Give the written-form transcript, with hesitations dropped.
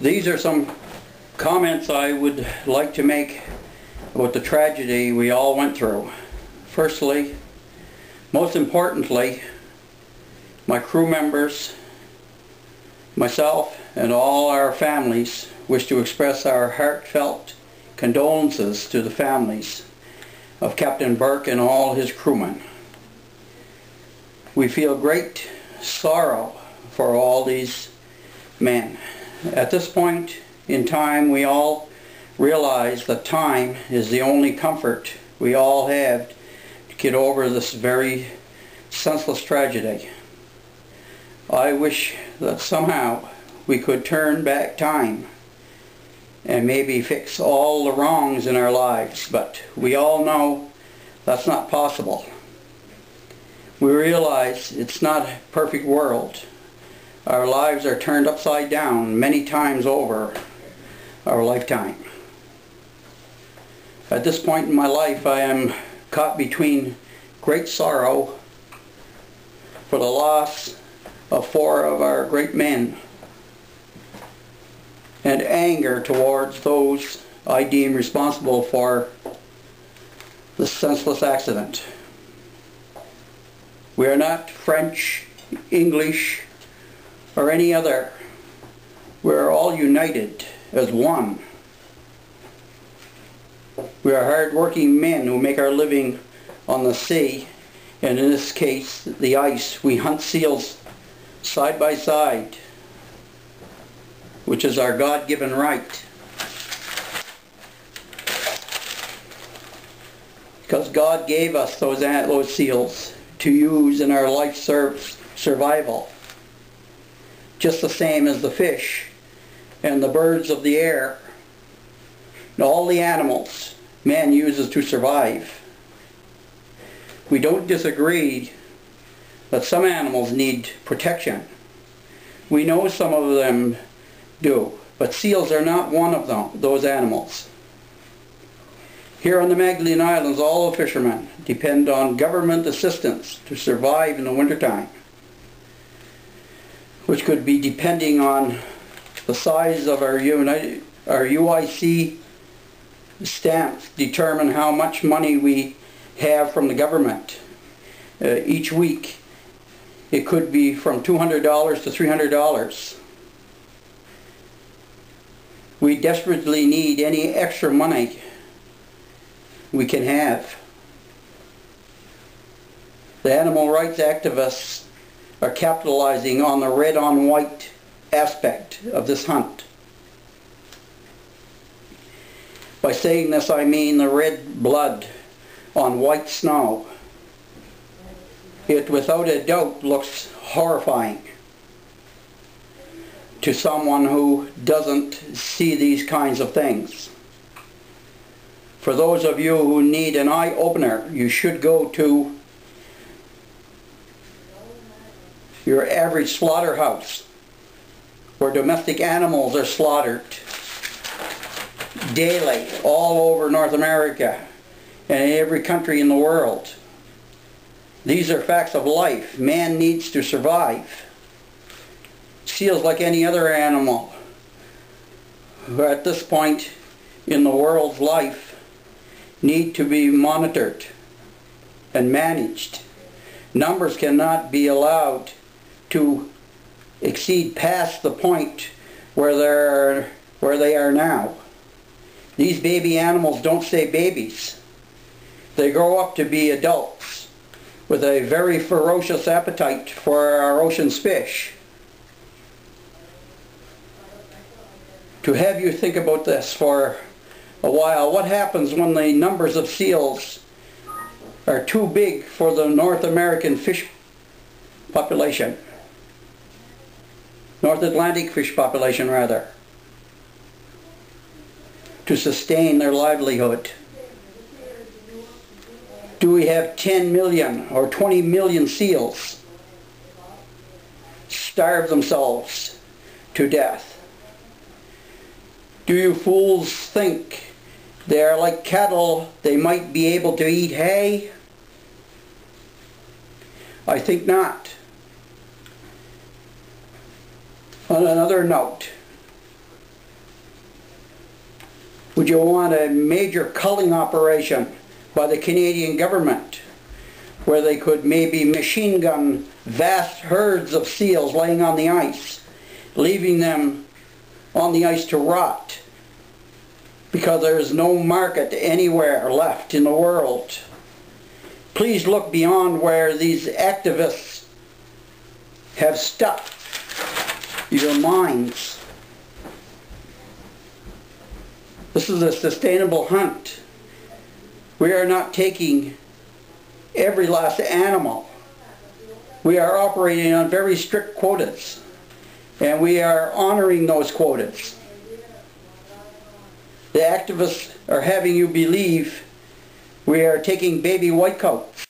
These are some comments I would like to make about the tragedy we all went through. Firstly, most importantly, my crew members, myself, and all our families wish to express our heartfelt condolences to the families of Captain Burke and all his crewmen. We feel great sorrow for all these men. At this point in time, we all realize that time is the only comfort we all have to get over this very senseless tragedy. I wish that somehow we could turn back time and maybe fix all the wrongs in our lives, but we all know that's not possible. We realize it's not a perfect world. Our lives are turned upside down many times over our lifetime. At this point in my life, I am caught between great sorrow for the loss of 4 of our great men and anger towards those I deem responsible for this senseless accident. We are not French, English, or any other. We are all united as one. We are hard-working men who make our living on the sea, and in this case, the ice. We hunt seals side by side, which is our God-given right. Because God gave us those seals to use in our life survival, just the same as the fish and the birds of the air and all the animals man uses to survive. We don't disagree that some animals need protection. We know some of them do, but seals are not one of those animals. Here on the Magdalene Islands, all the fishermen depend on government assistance to survive in the wintertime, which could be depending on the size of our UIC stamps determine how much money we have from the government. Each week it could be from $200 to $300. We desperately need any extra money we can have. The animal rights activists are capitalizing on the red on white aspect of this hunt. By saying this, I mean the red blood on white snow. It without a doubt looks horrifying to someone who doesn't see these kinds of things. For those of you who need an eye-opener, you should go to your average slaughterhouse where domestic animals are slaughtered daily all over North America and in every country in the world. These are facts of life. Man needs to survive. Seals, like any other animal, who at this point in the world's life need to be monitored and managed. Numbers cannot be allowed to exceed past the point where they are now. These baby animals don't stay babies. They grow up to be adults with a very ferocious appetite for our ocean's fish. To have you think about this for a while, what happens when the numbers of seals are too big for the North American fish population? North Atlantic fish population, rather, to sustain their livelihood. Do we have 10 million or 20 million seals starve themselves to death? Do you fools think they are like cattle, they might be able to eat hay? I think not. On another note, Would you want a major culling operation by the Canadian government where they could maybe machine gun vast herds of seals laying on the ice, leaving them on the ice to rot because there is no market anywhere left in the world? Please look beyond where these activists have stuck your minds. This is a sustainable hunt. We are not taking every last animal. We are operating on very strict quotas, and we are honoring those quotas. The activists are having you believe we are taking baby whitecoats.